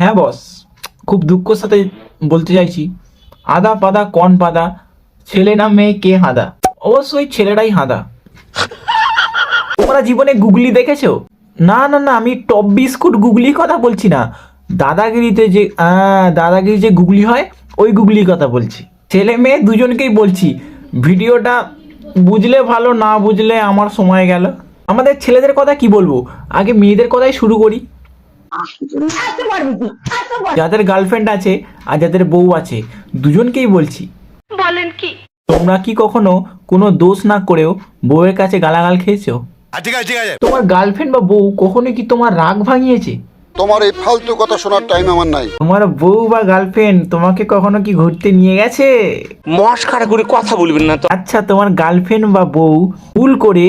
হ্যাঁ বস, খুব দুঃখের সাথে বলতে চাইছি, আদা পাদা কন পাদা, ছেলে না মেয়ে কে হাঁদা? অবশ্যই ছেলেটাই হাঁদা। তোমরা জীবনে গুগলি দেখেছো? না না না, আমি টপ বিস্কুট গুগলির কথা বলছি না, দাদাগিরিতে যে দাদাগিরি যে গুগলি হয় ওই গুগলির কথা বলছি। ছেলে মেয়ে দুজনকেই বলছি, ভিডিওটা বুঝলে ভালো, না বুঝলে আমার সময় গেল। আমাদের ছেলেদের কথা কি বলবো, আগে মেয়েদের কথাই শুরু করি। যাদের গার্লফ্রেন্ড আছে আর যাদের বউ আছে দুজনকেই বলছি, বলেন কি? তোমরা কি কখনো কোনো দোষ না করেও বউয়ের কাছে গালাগাল খেয়েছো? ঠিক আছে তোমার গার্লফ্রেন্ড বা বউ কখনো কি তোমার রাগ ভাঙিয়েছে? তোমার এই ফালতু কথা শোনার টাইম আমার নাই। তোমার বউ বা গার্লফ্রেন্ড তোমাকে কখনো কি ঘুরতে নিয়ে গেছে? মস্কারা করে কথা বলবেন না তো। আচ্ছা, তোমার গার্লফ্রেন্ড বা বউ ভুল করে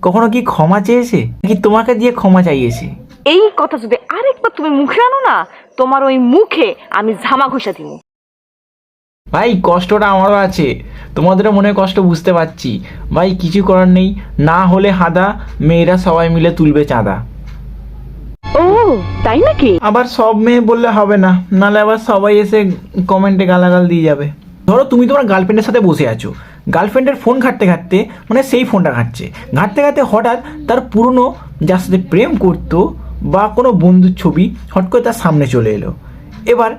কখনো কি ক্ষমা চেয়েছে, কি তোমাকে দিয়ে ক্ষমা চাইয়েছে? এই কথা যদি আরেকবার তুমি মুখে আনো না, তোমার ওই মুখে আমি ঝামা ঘষা দিব। ভাই কষ্টটা আমারও আছে, তোমাদেরও মনে কষ্ট বুঝতে পারছি ভাই, কিছু করার নেই, না হলে হাদা, মেয়েরা সবাই মিলে তুলবে চাঁদা। ও তাই নাকি? আবার সব মেয়ে বললে হবে না, নাহলে আবার সবাই এসে কমেন্টে গালাগাল দিয়ে যাবে। ধরো তুমি তোমার গার্লফ্রেন্ডের সাথে বসে আছো, গার্লফ্রেন্ডের ফোন ঘাঁটতে ঘাঁটতে, মানে সেই ফোনটা ঘাঁটছে, ঘাঁটতে ঘাঁটতে হঠাৎ তার পুরনো যার সাথে প্রেম করতো বা কোনো বন্ধুর ছবি হট করে তার সামনে চলে এলো। এবার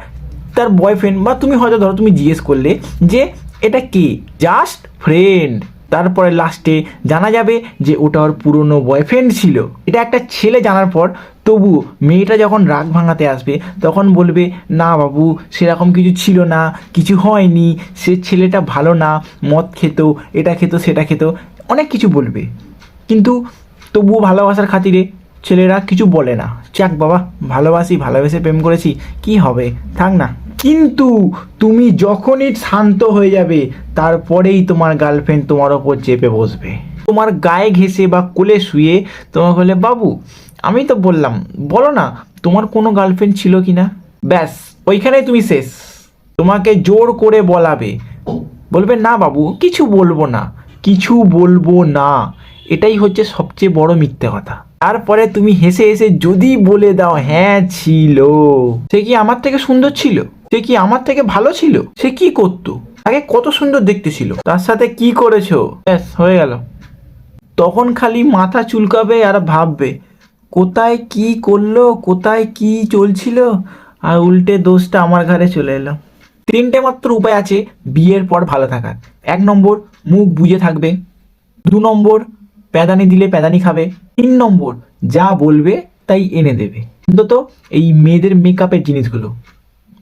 তার বয়ফ্রেন্ড বা তুমি হয়তো ধরো তুমি জিজ্ঞেস করলে যে এটা কে, জাস্ট ফ্রেন্ড, তারপরে লাস্টে জানা যাবে যে ওটা ওর পুরনো বয়ফ্রেন্ড ছিল। এটা একটা ছেলে জানার পর তবু মেয়েটা যখন রাগ ভাঙাতে আসবে তখন বলবে না বাবু সেরকম কিছু ছিল না, কিছু হয়নি, সে ছেলেটা ভালো না, মদ খেত, এটা খেত, সেটা খেত, অনেক কিছু বলবে, কিন্তু তবুও ভালোবাসার খাতিরে ছেলেরা কিছু বলে না, যাক বাবা ভালোবাসি, ভালোবেসে প্রেম করেছি, কি হবে, থাক না। কিন্তু তুমি যখনই শান্ত হয়ে যাবে তারপরেই তোমার গার্লফ্রেন্ড তোমার ওপর চেপে বসবে, তোমার গায়ে ঘেঁষে বা কোলে শুয়ে তোমাকে বলে বাবু আমি তো বললাম, বলো না তোমার কোনো গার্লফ্রেন্ড ছিল কি না। ব্যাস ওইখানেই তুমি শেষ। তোমাকে জোর করে বলাবে, বলবে না বাবু কিছু বলবো না, কিছু বলবো না, এটাই হচ্ছে সবচেয়ে বড় মিথ্যে কথা। তারপরে তুমি হেসে হেসে যদি বলে দাও হ্যাঁ ছিল, সে কি আমার থেকে সুন্দর ছিল, সে কি আমার থেকে ভালো ছিল, সে কি করতো, আগে কত সুন্দর দেখতে ছিল, তার সাথে কি করেছো, ব্যাস হয়ে গেল। তখন খালি মাথা চুলকাবে আর ভাববে কোথায় কি করলো, কোথায় কি চলছিল, আর উল্টে দোষটা আমার ঘাড়ে চলে এলো। তিনটে মাত্র উপায় আছে বিয়ের পর ভালো থাকার। 1 নম্বর মুখ বুজে থাকবে, 2 নম্বর প্যাদানি দিলে প্যাদানি খাবে, 3 নম্বর যা বলবে তাই এনে দেবে। অন্তত এই মেয়েদের মেকআপের জিনিসগুলো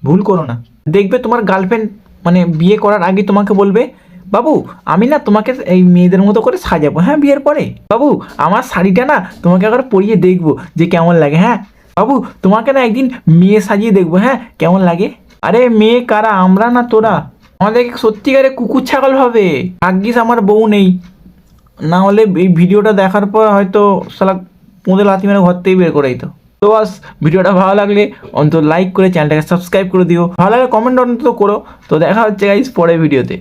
ভুল করো না। দেখবে তোমার গার্লফ্রেন্ড মানে বিয়ে করার আগে তোমাকে বলবে বাবু আমি না তোমাকে এই মেয়েদের মতো করে সাজাবো, হ্যাঁ বিয়ের পরে বাবু আমার শাড়িটা না তোমাকে একবার পরিয়ে দেখবো যে কেমন লাগে, হ্যাঁ বাবু তোমাকে না একদিন মেয়ে সাজিয়ে দেখবো, হ্যাঁ কেমন লাগে। আরে মেয়ে কারা, আমরা না তোরা, আমাদেরকে সত্যিকারে কুকুর ছাগল ভাবে। ভাগ্যিস আমার বউ নেই, না হলে এই ভিডিওটা দেখার পর হয়তো শালা পোঁদে লাথি মেরে ঘর থেকে বের করে দিত। তো বাস ভিডিওটা ভালো লাগলে অন্তত লাইক করে চ্যানেলটাকে সাবস্ক্রাইব করে দিও, ভালো লাগলে কমেন্ট অন্তত করো। তো দেখা হচ্ছে গাইস পরের ভিডিওতে।